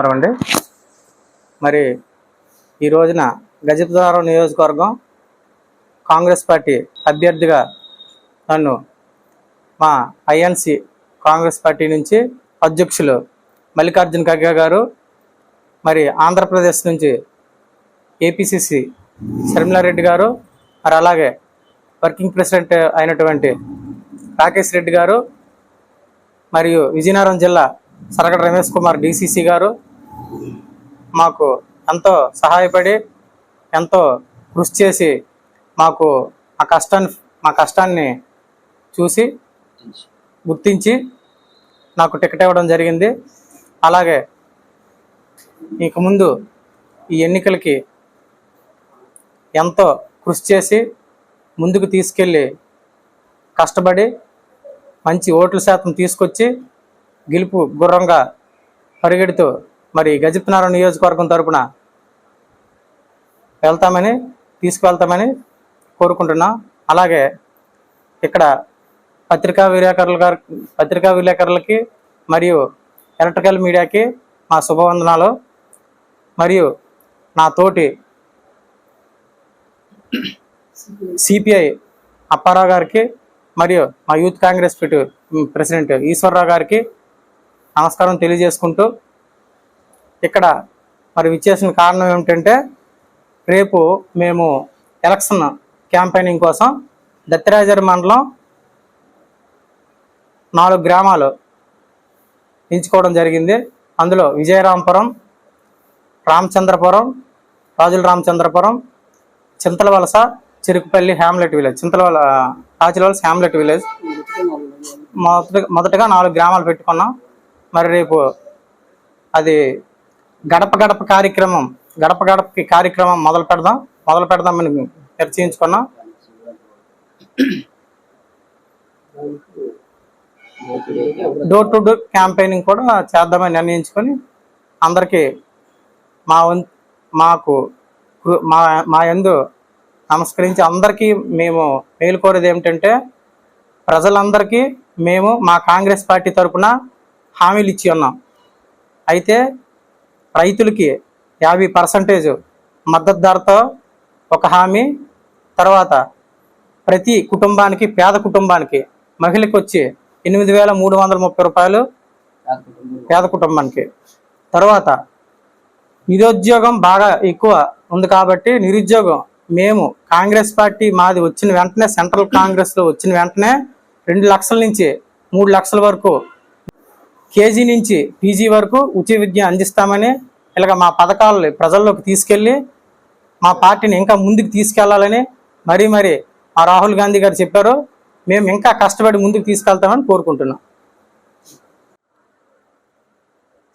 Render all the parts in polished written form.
నమస్కారం అండి. మరి ఈ రోజున గజపతినగరం నియోజకవర్గం కాంగ్రెస్ పార్టీ అభ్యర్థిగా నన్ను మా ఐఎన్సి కాంగ్రెస్ పార్టీ నుంచి అధ్యక్షులు మల్లికార్జున ఖర్గే గారు, మరి ఆంధ్రప్రదేశ్ నుంచి ఏపీసీసీ శర్మిలారెడ్డి గారు, మరి అలాగే వర్కింగ్ ప్రెసిడెంట్ అయినటువంటి రాకేష్ రెడ్డి గారు, మరియు విజయనగరం జిల్లా సరగడ రమేష్ కుమార్ డీసీసీ గారు మాకు ఎంతో సహాయపడి ఎంతో కృషి చేసి మాకు మా కష్టాన్ని చూసి గుర్తించి నాకు టికెట్ ఇవ్వడం జరిగింది. అలాగే ఇక ముందు ఈ ఎన్నికలకి ఎంతో కృషి చేసి ముందుకు తీసుకెళ్ళి కష్టపడి మంచి ఓట్ల శాతం తీసుకొచ్చి గెలుపు గుర్రంగా పరిగెడుతూ మరి గజపతినగరం నియోజకవర్గం తరపున తీసుకువెళ్తామని కోరుకుంటున్నాం. అలాగే ఇక్కడ పత్రికా విలేకరులకి మరియు ఎలక్ట్రికల్ మీడియాకి మా శుభవందనాలు. మరియు నా తోటి సిపిఐ అప్పారావు గారికి మరియు మా యూత్ కాంగ్రెస్ ప్రెసిడెంట్ ఈశ్వర్రావు గారికి నమస్కారం తెలియజేసుకుంటూ, ఇక్కడ మరి విచ్చేసిన కారణం ఏమిటంటే, రేపు మేము ఎలక్షన్ క్యాంపెయినింగ్ కోసం దత్తిరాజర్ మండలం 4 గ్రామాలు ఎంచుకోవడం జరిగింది. అందులో Vijayarampuram, Ramachandrapuram, Rajula Ramachandrapuram, Chintalavalasa, Cherukupalli, hamlet village, Rajulavalasa hamlet village మొదటగా 4 గ్రామాలు పెట్టుకున్నాం. మరి రేపు అది గడప గడపకి కార్యక్రమం మొదలు పెడదామని చర్చించుకున్నాం. డోర్ టు డోర్ క్యాంపెయినింగ్ కూడా చేద్దామని నిర్ణయించుకొని అందరికీ మా యందు నమస్కరించి అందరికీ మేము మేలు కోరేది ఏమిటంటే, ప్రజలందరికీ మేము మా కాంగ్రెస్ పార్టీ తరఫున హామీలు ఇచ్చి ఉన్నాం. అయితే రైతులకి 50% మద్దతు ధరతో ఒక హామీ, తర్వాత ప్రతి కుటుంబానికి, పేద కుటుంబానికి, మహిళకి వచ్చి 8,330 రూపాయలు పేద కుటుంబానికి. తర్వాత నిరుద్యోగం బాగా ఎక్కువ ఉంది కాబట్టి నిరుద్యోగం మేము కాంగ్రెస్ పార్టీ మాది వచ్చిన వెంటనే, సెంట్రల్ కాంగ్రెస్లో వచ్చిన వెంటనే 2 లక్షల నుంచి 3 లక్షల వరకు కేజీ నుంచి పీజీ వరకు ఉచిత విద్య అందిస్తామని, ఇలాగ మా పథకాలని ప్రజల్లోకి తీసుకెళ్ళి మా పార్టీని ఇంకా ముందుకు తీసుకెళ్లాలని మరీ మా రాహుల్ గాంధీ గారు చెప్పారు. మేము ఇంకా కష్టపడి ముందుకు తీసుకెళ్తామని కోరుకుంటున్నాం.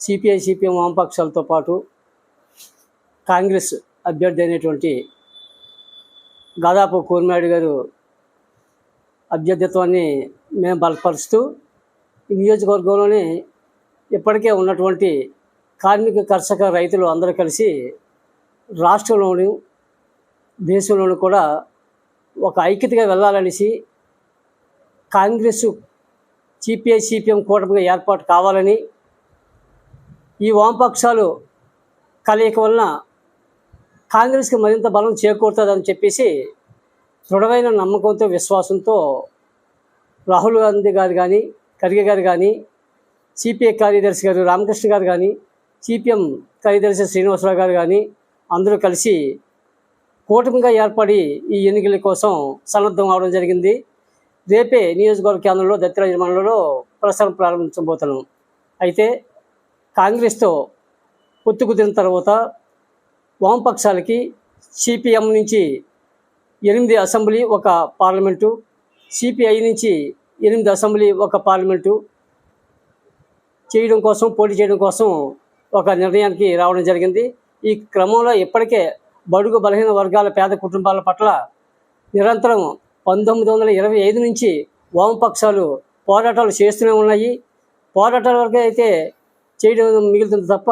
సిపిఐ, సిపిఎం వామపక్షాలతో పాటు కాంగ్రెస్ అభ్యర్థి అయినటువంటి దాదాపు కోర్మాడి గారు అభ్యర్థిత్వాన్ని మేము బలపరుస్తూ ఈ నియోజకవర్గంలోనే ఇప్పటికే ఉన్నటువంటి కార్మిక, కర్షక, రైతులు అందరూ కలిసి రాష్ట్రంలోని దేశంలోనూ కూడా ఒక ఐక్యతగా వెళ్ళాలనేసి కాంగ్రెస్, సిపిఐ, సిపిఎం కూటమిగా ఏర్పాటు కావాలని, ఈ వామపక్షాలు కలయిక వలన కాంగ్రెస్కి మరింత బలం చేకూరుతుందని చెప్పేసి దృఢమైన నమ్మకంతో, విశ్వాసంతో రాహుల్ గాంధీ గారు కానీ, ఖర్గే గారు కానీ, సిపిఐ కార్యదర్శి గారు రామకృష్ణ గారు కానీ, సిపిఎం కార్యదర్శి శ్రీనివాసరావు గారు కానీ అందరూ కలిసి కూటమిగా ఏర్పడి ఈ ఎన్నికల కోసం సన్నద్ధం అవడం జరిగింది. రేపే నియోజకవర్గ కేంద్రంలో దత్తిరాజర్ మండలంలో ప్రచారం ప్రారంభించబోతున్నాం. అయితే కాంగ్రెస్తో పొత్తు కుదిరిన తర్వాత వామపక్షాలకి సిపిఎం నుంచి 8 అసెంబ్లీ, 1 పార్లమెంటు, సిపిఐ నుంచి 8 అసెంబ్లీ, 1 పార్లమెంటు పోటీ చేయడం కోసం ఒక నిర్ణయానికి రావడం జరిగింది. ఈ క్రమంలో ఇప్పటికే బడుగు బలహీన వర్గాల పేద కుటుంబాల పట్ల నిరంతరం 1925 నుంచి వామపక్షాలు పోరాటాలు చేస్తూనే ఉన్నాయి. పోరాటాల వరకు అయితే చేయడం మిగులుతుంది తప్ప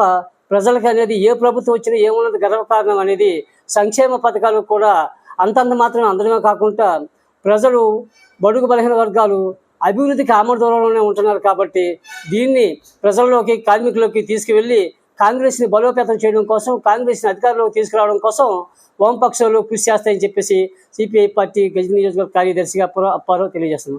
ప్రజలకు అనేది ఏ ప్రభుత్వం వచ్చినా ఏమున్నది గర్వకారణం అనేది సంక్షేమ పథకాలు కూడా అంతంత మాత్రం అందడమే కాకుండా ప్రజలు, బడుగు బలహీన వర్గాలు అభివృద్ధికి ఆమడ దూరంలోనే ఉంటున్నారు. కాబట్టి దీన్ని ప్రజల్లోకి, కార్మికుల్లోకి తీసుకువెళ్ళి కాంగ్రెస్ని బలోపేతం చేయడం కోసం, కాంగ్రెస్ని అధికారంలోకి తీసుకురావడం కోసం వామపక్షాలు కృషి చేస్తాయని చెప్పేసి సిపిఐ పార్టీ గజని నియోజకవర్గ కార్యదర్శిగా అప్పారావు తెలియజేస్తున్నాం.